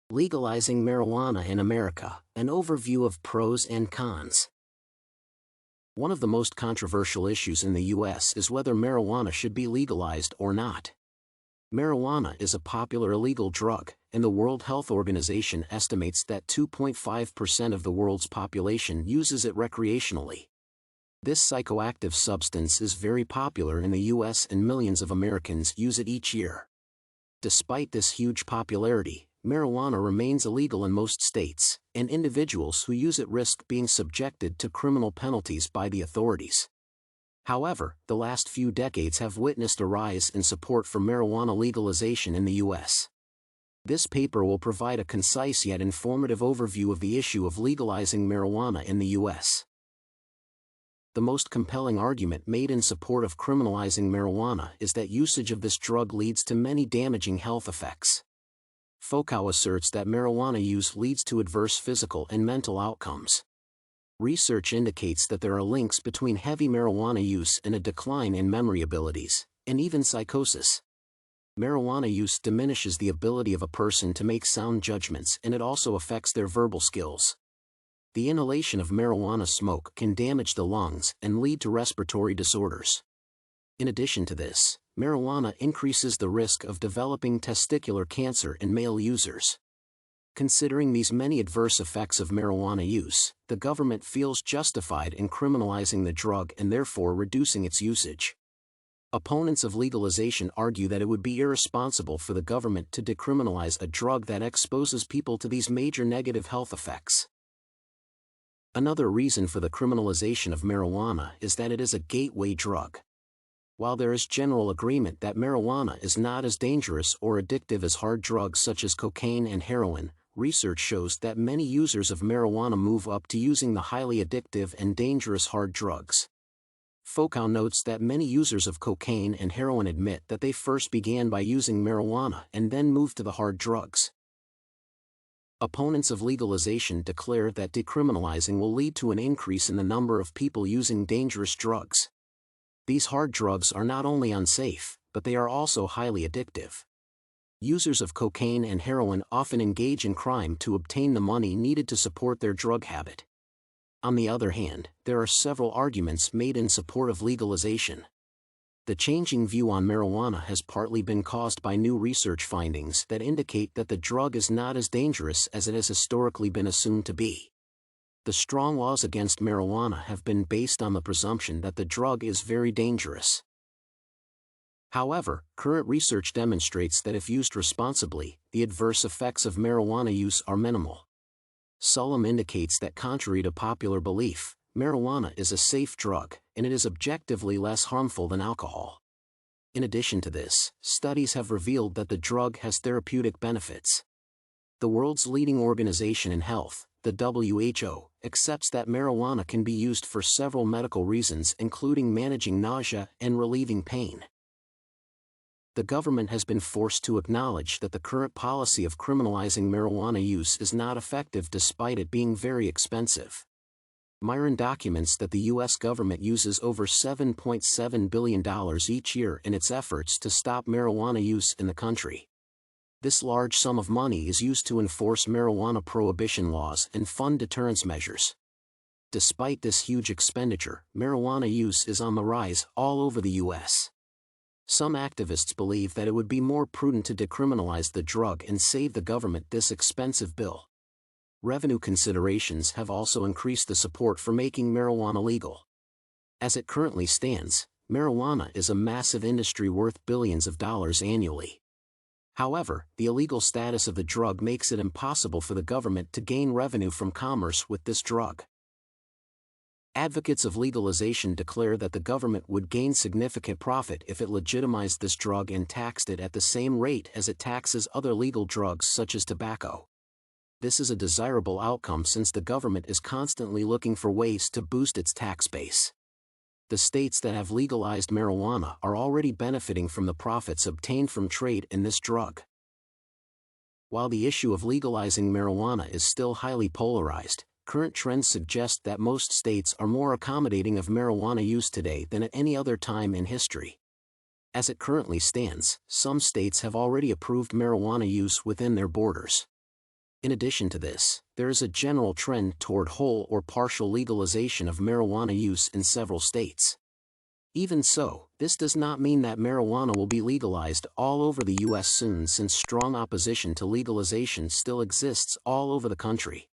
Legalizing marijuana in America, an overview of pros and cons. One of the most controversial issues in the U.S. is whether marijuana should be legalized or not. Marijuana is a popular illegal drug, and the World Health Organization estimates that 2.5% of the world's population uses it recreationally. This psychoactive substance is very popular in the U.S. and millions of Americans use it each year. Despite this huge popularity, marijuana remains illegal in most states, and individuals who use it risk being subjected to criminal penalties by the authorities. However, the last few decades have witnessed a rise in support for marijuana legalization in the U.S. This paper will provide a concise yet informative overview of the issue of legalizing marijuana in the U.S. The most compelling argument made in support of criminalizing marijuana is that usage of this drug leads to many damaging health effects. Volkow asserts that marijuana use leads to adverse physical and mental outcomes. Research indicates that there are links between heavy marijuana use and a decline in memory abilities, and even psychosis. Marijuana use diminishes the ability of a person to make sound judgments, and it also affects their verbal skills. The inhalation of marijuana smoke can damage the lungs and lead to respiratory disorders. In addition to this, marijuana increases the risk of developing testicular cancer in male users. Considering these many adverse effects of marijuana use, the government feels justified in criminalizing the drug and therefore reducing its usage. Opponents of legalization argue that it would be irresponsible for the government to decriminalize a drug that exposes people to these major negative health effects. Another reason for the criminalization of marijuana is that it is a gateway drug. While there is general agreement that marijuana is not as dangerous or addictive as hard drugs such as cocaine and heroin, research shows that many users of marijuana move up to using the highly addictive and dangerous hard drugs. Volkow notes that many users of cocaine and heroin admit that they first began by using marijuana and then moved to the hard drugs. Opponents of legalization declare that decriminalizing will lead to an increase in the number of people using dangerous drugs. These hard drugs are not only unsafe, but they are also highly addictive. Users of cocaine and heroin often engage in crime to obtain the money needed to support their drug habit. On the other hand, there are several arguments made in support of legalization. The changing view on marijuana has partly been caused by new research findings that indicate that the drug is not as dangerous as it has historically been assumed to be. The strong laws against marijuana have been based on the presumption that the drug is very dangerous. However, current research demonstrates that if used responsibly, the adverse effects of marijuana use are minimal. Sullum indicates that contrary to popular belief, marijuana is a safe drug, and it is objectively less harmful than alcohol. In addition to this, studies have revealed that the drug has therapeutic benefits. The world's leading organization in health, the WHO, accepts that marijuana can be used for several medical reasons including managing nausea and relieving pain. The government has been forced to acknowledge that the current policy of criminalizing marijuana use is not effective despite it being very expensive. Miron documents that the U.S. government uses over $7.7 billion each year in its efforts to stop marijuana use in the country. This large sum of money is used to enforce marijuana prohibition laws and fund deterrence measures. Despite this huge expenditure, marijuana use is on the rise all over the U.S. Some activists believe that it would be more prudent to decriminalize the drug and save the government this expensive bill. Revenue considerations have also increased the support for making marijuana legal. As it currently stands, marijuana is a massive industry worth billions of dollars annually. However, the illegal status of the drug makes it impossible for the government to gain revenue from commerce with this drug. Advocates of legalization declare that the government would gain significant profit if it legitimized this drug and taxed it at the same rate as it taxes other legal drugs such as tobacco. This is a desirable outcome since the government is constantly looking for ways to boost its tax base. The states that have legalized marijuana are already benefiting from the profits obtained from trade in this drug. While the issue of legalizing marijuana is still highly polarized, current trends suggest that most states are more accommodating of marijuana use today than at any other time in history. As it currently stands, some states have already approved marijuana use within their borders. In addition to this, there is a general trend toward whole or partial legalization of marijuana use in several states. Even so, this does not mean that marijuana will be legalized all over the U.S. soon, since strong opposition to legalization still exists all over the country.